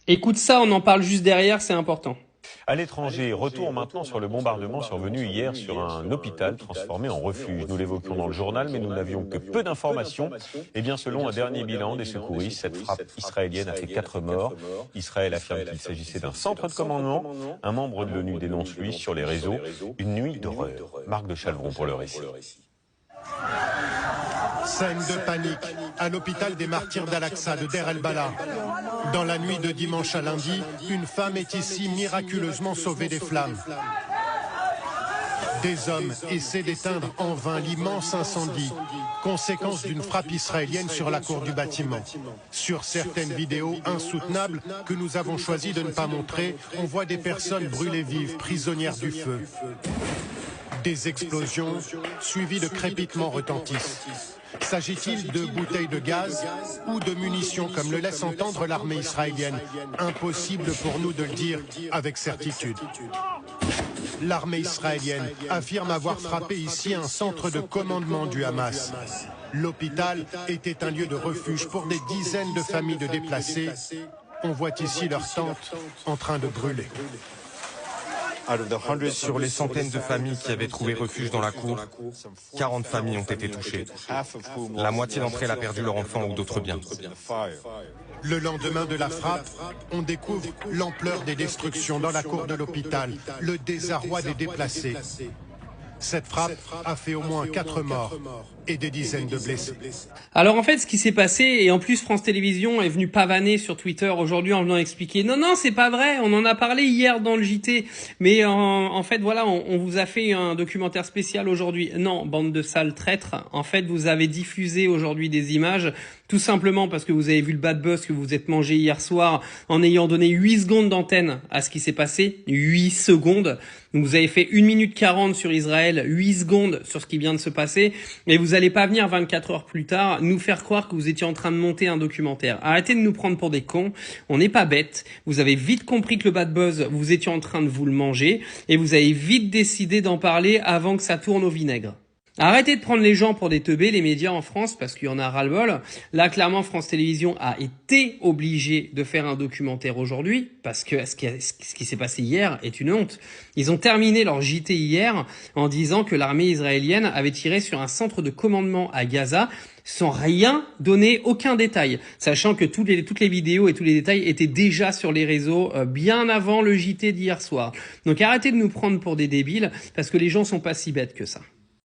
Écoute ça, on en parle juste derrière, c'est important. À l'étranger, retour maintenant sur le bombardement survenu hier sur un hôpital transformé en refuge. Nous l'évoquions dans le journal, mais nous n'avions que peu d'informations. Eh bien, selon un dernier bilan des secouristes, cette frappe israélienne a fait 4 morts. Israël affirme qu'il s'agissait d'un centre de commandement. Un membre de l'ONU dénonce, lui, sur les réseaux, une nuit d'horreur. Marc de Chalvron pour le récit. Scène de panique à l'hôpital des martyrs d'Al-Aqsa de Der el-Bala. Dans la nuit de dimanche à lundi, une femme est ici miraculeusement sauvée des flammes. Des hommes essaient d'éteindre en vain l'immense incendie, conséquence d'une frappe israélienne sur la cour du bâtiment. Sur certaines vidéos insoutenables que nous avons choisi de ne pas montrer, on voit des personnes brûlées vives, prisonnières du feu. Des explosions suivies de crépitements retentissent. S'agit-il de bouteilles de gaz ou de munitions comme le laisse entendre l'armée israélienne? Impossible pour nous de le dire avec certitude. L'armée israélienne affirme avoir frappé ici un centre de commandement du Hamas. L'hôpital était un lieu de refuge pour des dizaines de familles de déplacés. On voit ici leurs tentes en train de brûler. Sur les centaines de familles qui avaient trouvé refuge dans la cour, 40 familles ont été touchées. La moitié d'entre elles a perdu leur enfant ou d'autres biens. Le lendemain de la frappe, on découvre l'ampleur des destructions dans la cour de l'hôpital, le désarroi des déplacés. Cette frappe a fait au moins 4 morts et des dizaines de blessés. Alors en fait, ce qui s'est passé, et en plus France Télévisions est venu pavaner sur Twitter aujourd'hui en venant expliquer, non, c'est pas vrai, on en a parlé hier dans le JT, mais en fait voilà, on vous a fait un documentaire spécial aujourd'hui. Non, bande de sales traîtres, en fait vous avez diffusé aujourd'hui des images, tout simplement parce que vous avez vu le bad buzz que vous vous êtes mangé hier soir en ayant donné 8 secondes d'antenne à ce qui s'est passé, 8 secondes. Donc vous avez fait 1 minute 40 sur Israël, 8 secondes sur ce qui vient de se passer, et vous allez pas venir 24 heures plus tard nous faire croire que vous étiez en train de monter un documentaire. Arrêtez de nous prendre pour des cons, on n'est pas bêtes, vous avez vite compris que le bad buzz, vous étiez en train de vous le manger, et vous avez vite décidé d'en parler avant que ça tourne au vinaigre. Arrêtez de prendre les gens pour des teubés, les médias en France, parce qu'il y en a ras-le-bol. Là, clairement, France Télévisions a été obligé de faire un documentaire aujourd'hui, parce que ce qui s'est passé hier est une honte. Ils ont terminé leur JT hier en disant que l'armée israélienne avait tiré sur un centre de commandement à Gaza, sans rien donner, aucun détail, sachant que toutes les vidéos et tous les détails étaient déjà sur les réseaux bien avant le JT d'hier soir. Donc arrêtez de nous prendre pour des débiles, parce que les gens sont pas si bêtes que ça.